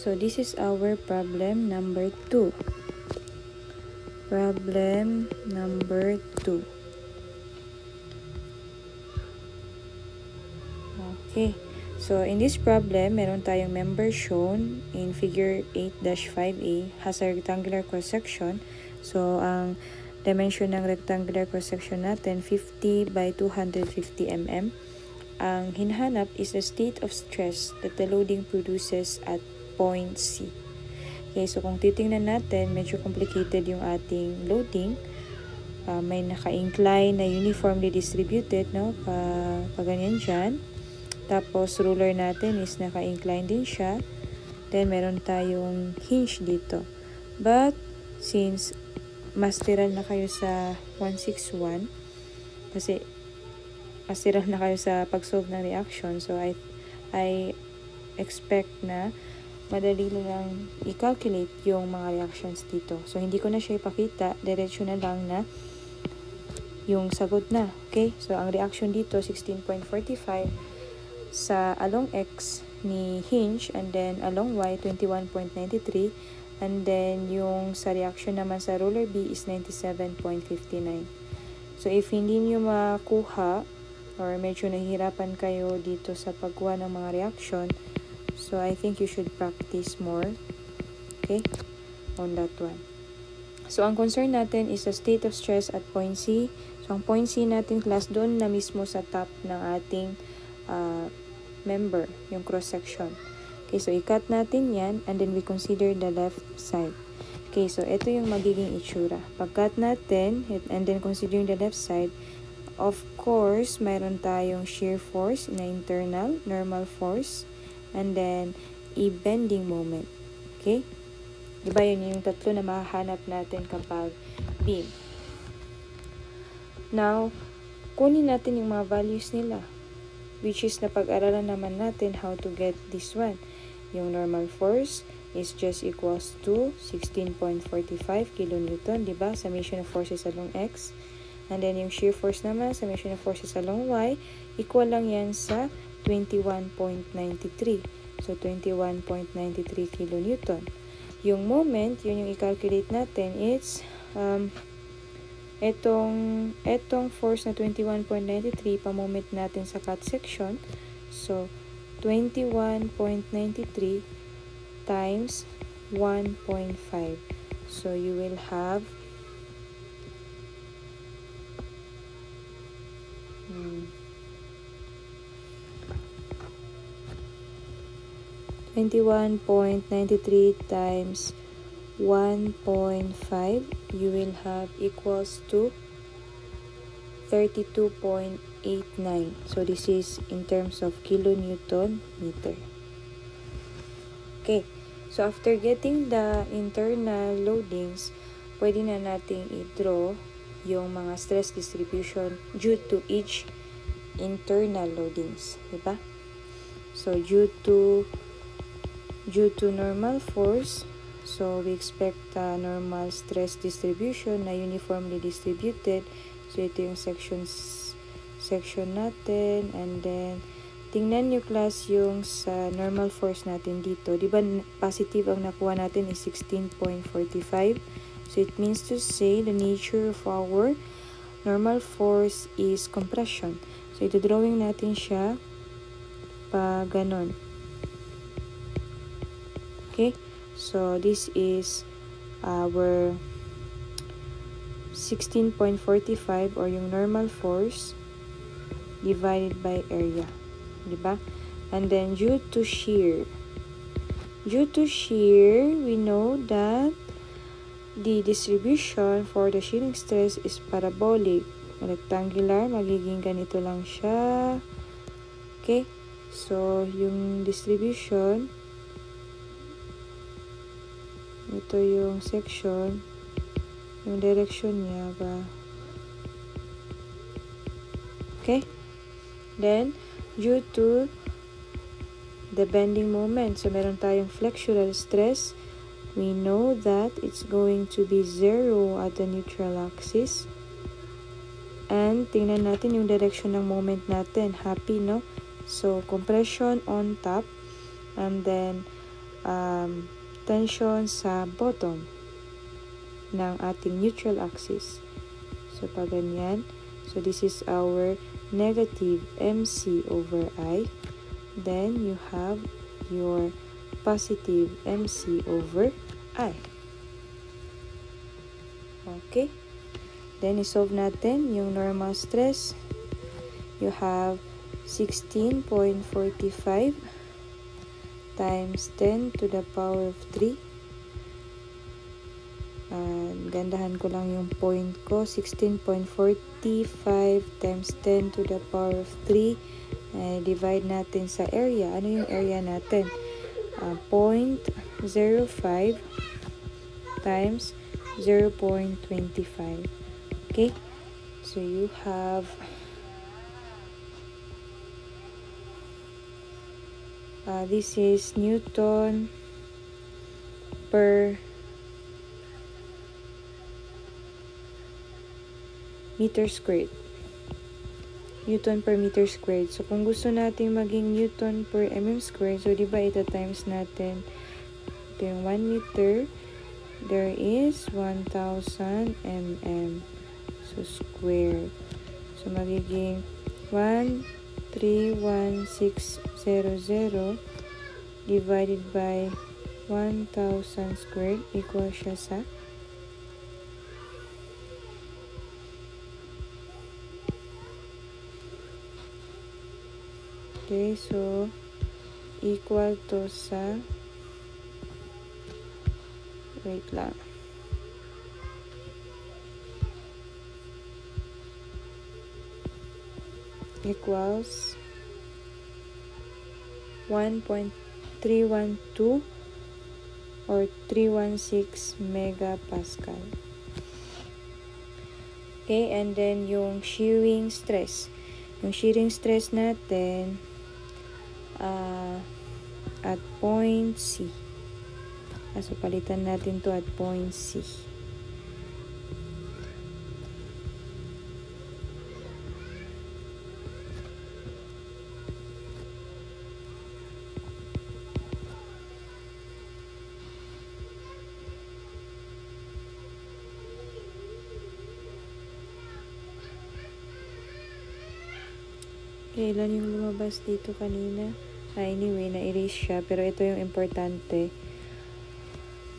So this is our problem number 2. Problem number 2. Okay. So in this problem, meron tayong member shown in figure 8-5A has a rectangular cross-section. So ang dimension ng rectangular cross-section natin 50 by 250 mm. Ang hinahanap is the state of stress that the loading produces at point C. Okay, so kung titingnan natin, medyo complicated yung ating loading. May naka-incline na uniformly distributed, no? Pa ganyan dyan. Tapos, ruler natin is naka-incline din siya. Then, meron tayong hinge dito. But, since masteral na kayo sa 161, kasi masteral na kayo sa pag-solve ng reaction, so I expect na madali lang i-calculate yung mga reactions dito. So, hindi ko na siya ipakita. Diretso na lang na yung sagot na. Okay? So, ang reaction dito, 16.45 sa along X ni hinge and then along Y, 21.93. And then, yung sa reaction naman sa ruler B is 97.59. So, if hindi nyo makuha or medyo nahihirapan kayo dito sa pagkuha ng mga reaction, so I think you should practice more, okay, on that one. So, ang concern natin is the state of stress at point C. So, ang point C natin, class, doon na mismo sa top ng ating member, yung cross-section. Okay, so i-cut natin yan and then we consider the left side. Okay, so ito yung magiging itsura. Pag-cut natin and then considering the left side, of course, mayroon tayong shear force na internal, normal force, and then a bending moment. Okay? Diba yun yung tatlo na mahahanap natin kapag beam. Now, kunin natin yung mga values nila, which is napag-aralan naman natin how to get this one. Yung normal force is just equals to 16.45 kilonewton, diba? Summation of forces along X. And then yung shear force naman, summation of forces along Y, equal lang yan sa 21.93. So, 21.93 kilonewton. Yung moment, yun yung i-calculate natin, it's etong force na 21.93, pa-moment natin sa cut section. So, 21.93 times 1.5. So, you will have 21.93 times 1.5, you will have equals to 32.89. So, this is in terms of kilonewton meter. Okay. So, after getting the internal loadings, pwede na nating i-draw yung mga stress distribution due to each internal loadings. Diba? So, due to normal force, so we expect normal stress distribution na uniformly distributed. So, ito yung section natin. And then, tingnan nyo class yung sa normal force natin dito. Diba positive ang nakuha natin is 16.45. So, it means to say the nature of our normal force is compression. So, ito drawing natin siya pa ganon. Okay? So, this is our 16.45 or yung normal force divided by area. Diba? And then, due to shear, we know that the distribution for the shearing stress is parabolic. Rectangular, magiging ganito lang siya. Okay? So, yung distribution, ito yung section, yung direction niya ba. Okay? Then, due to the bending moment, so meron tayong flexural stress, we know that it's going to be 0 at the neutral axis. And, tingnan natin yung direction ng moment natin. Happy, no? So, compression on top, and then, tension sa bottom ng ating neutral axis. So, pag ganyan, so this is our negative MC over I. Then, you have your positive MC over I. Okay? Then, isolve natin yung normal stress. You have 16.45 times 10 to the power of 3. Gandahan ko lang yung point ko. 16.45 times 10 to the power of 3. Divide natin sa area. Ano yung area natin? 0.05 times 0.25. Okay? So, you have this is Newton per meter squared. Newton per meter squared. So, kung gusto natin maging Newton per mm squared, so, di ba ito times natin ito yung 1 meter, there is 1,000 mm. So, squared. So, magiging 131,600 divided by 1,000 squared equal siya sa okay, so equal to sa wait lang equals 1.312 or 316 megapascal. Okay, and then yung shearing stress. Yung shearing stress natin at point C. So, palitan natin to at point C. Okay, ilan yung lumabas dito kanina? Anyway, na-erase siya. Pero ito yung importante.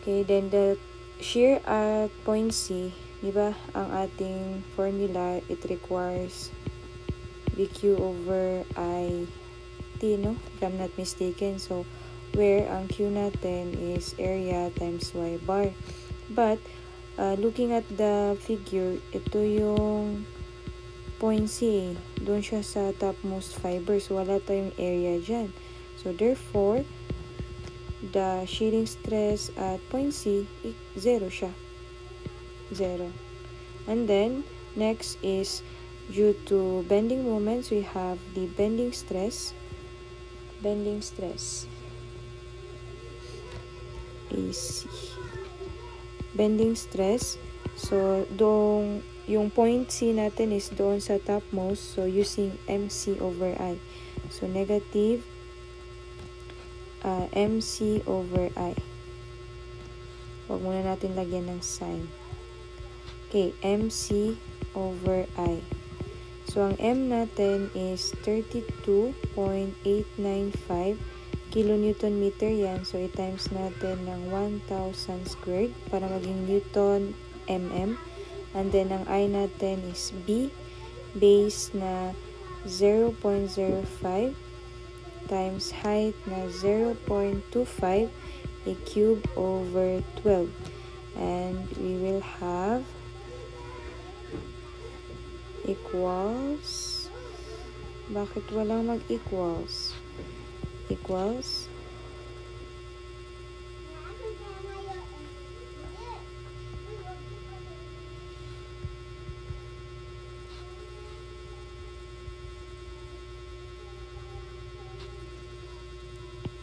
Okay, then the shear at point C, di ba, ang ating formula, it requires VQ over IT, no? If I'm not mistaken. So, where ang Q natin is area times Y bar. But, looking at the figure, ito yung point C, doon siya sa topmost fiber. So, wala tayong area dyan. So, therefore, the shearing stress at point C, 0 siya. 0. And then, next is, due to bending moments, we have the bending stress. Bending stress. AC. Bending stress. So, yung point C natin is doon sa topmost. So, using MC over I. So, negative MC over I. Huwag muna natin lagyan ng sign. Okay, MC over I. So, ang M natin is 32.895 kilonewton meter yan. So, i-times natin ng 1,000 squared para maging Newton mm. And then, ang I natin is B, base na 0.05 times height na 0.25, a cube over 12. And we will have equals, bakit walang mag-equals? Equals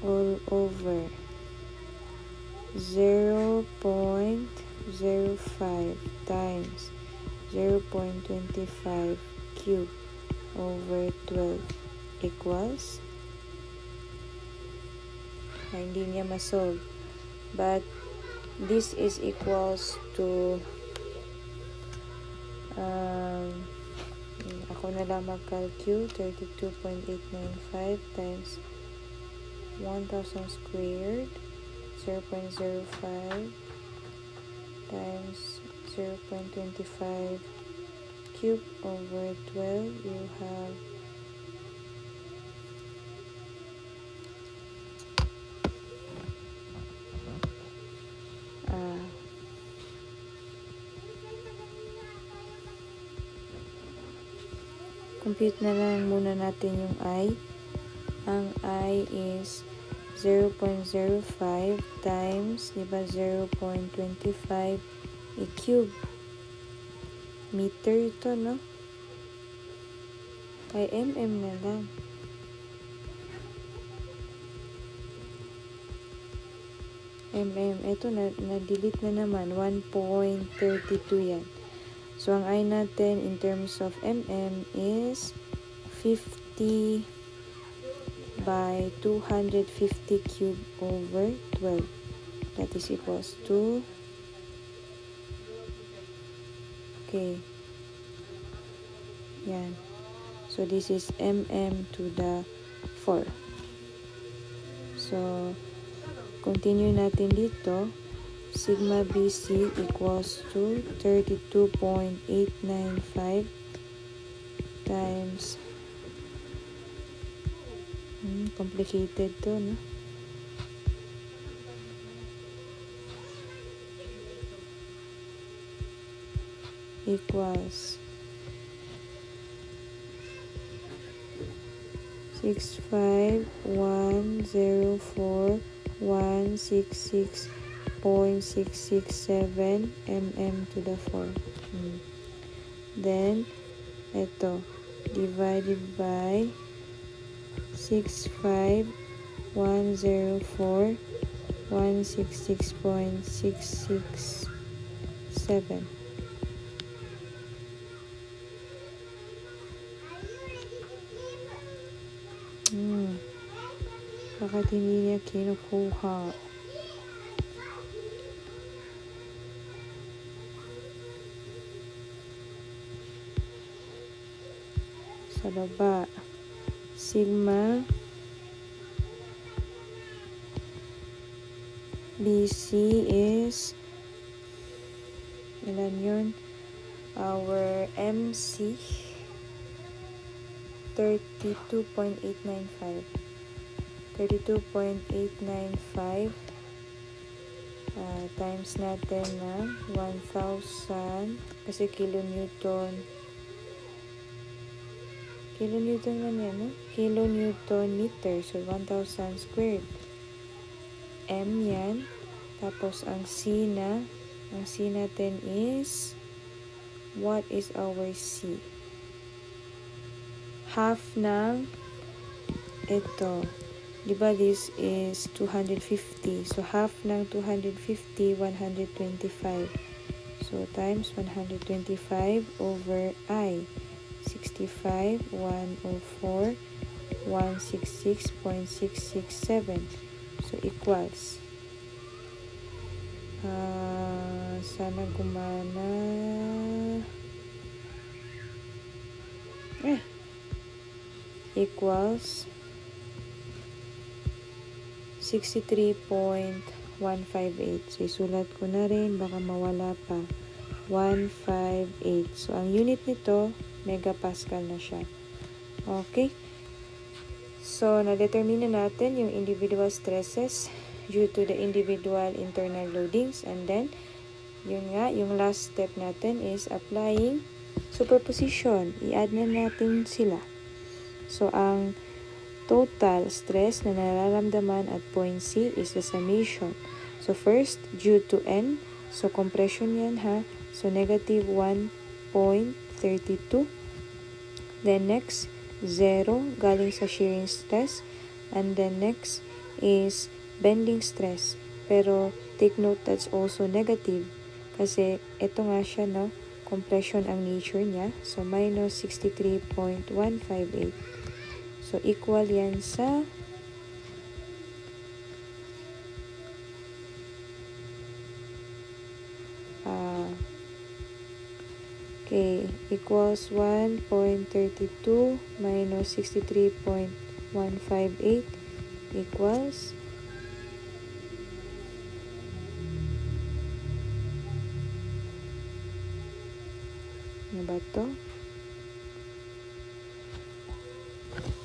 all over 0.05 times 0.25 cube over 12 equals na hindi niya ma-solve. But this is equals to ako na lang mag-calculate, 32.895 times 1,000 squared, 0.05 times 0.25 cube over 12. You have compute na lang muna natin yung I. Ang I is 0.05 times, diba, 0.25 i-cube. Meter ito, no? Ay, mm na lang. Ito, na-delete na naman. 1.32 yan. So, ang I natin in terms of mm is 50 by 250 cube over 12. That is equals to, okay, yan. So, this is mm to the 4. So, continue natin dito. Sigma BC equals to 32.895 times, complicated to, no? Equals 65104,166.667 mm to the 4. Then, ito, divided by 65104,166.667. Bakit hindi niya kinukuha? Sa baba, sigma BC is, ilan yun? Our MC 32.895 times natin na 1,000 kasi kilonewton lang yan, no? Kilonewton meter, so 1,000 squared. M yan. Tapos ang C natin is, what is our C? Half ng ito. Diba this is 250. So half ng 250, 125. So times 125 over I. 65, 104, 166.667. So equals. Sana gumana. Equals 63.158. So, isulat ko na rin. Baka mawala pa. 158. So, ang unit nito, megapascal na siya. Okay? So, na-determine na natin yung individual stresses due to the individual internal loadings. And then, yun nga, yung last step natin is applying superposition. I-add na natin sila. So, ang total stress na nararamdaman at point C is the summation. So, first, due to N. So, compression yan, ha? So, negative 1.32. Then, next, 0, galing sa shearing stress. And then, next is bending stress. Pero, take note that's also negative. Kasi, ito nga siya, no? Compression ang nature niya. So, minus 63.158. So, equal yan sa Okay, equals 1.32 minus 63.158 equals ano ba to?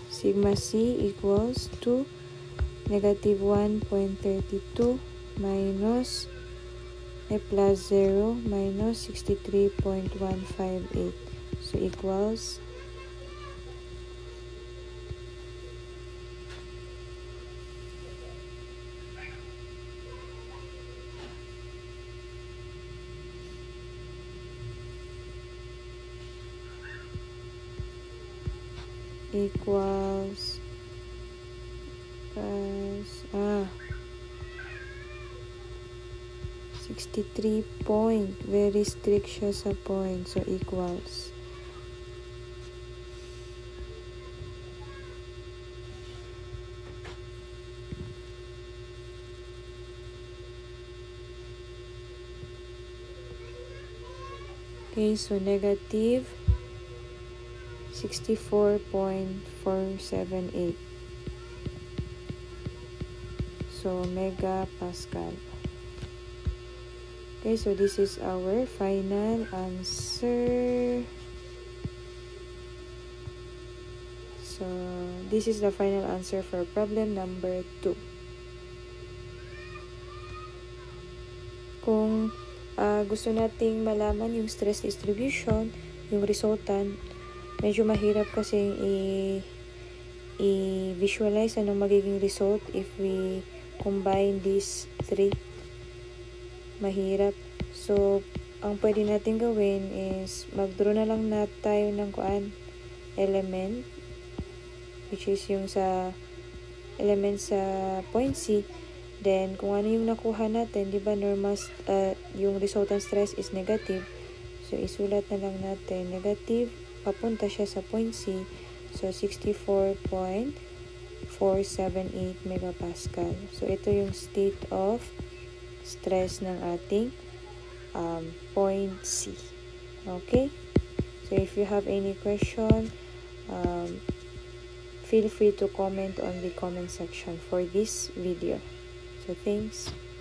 Sigma C equals to negative 1.32 minus plus 0 minus 63.158. So equals equals 63 point. Very strict siya sa point. So equals okay, so negative 64.478. So megapascal. Okay, so this is our final answer. So this is the final answer for problem number 2. Kung gusto nating malaman yung stress distribution, yung resultant, medyo mahirap kasi i-visualize anong magiging result if we combine these three. Mahirap. So, ang pwede natin gawin is mag-draw na lang tayo ng element, which is yung sa element sa point C. Then, kung ano yung nakuha natin, di ba normal, yung resultant stress is negative. So, isulat na lang natin negative, papunta siya sa point C. So, 64.478 megapascal. So, ito yung state of stress ng ating point C. Okay? So, if you have any question, feel free to comment on the comment section for this video. So, thanks.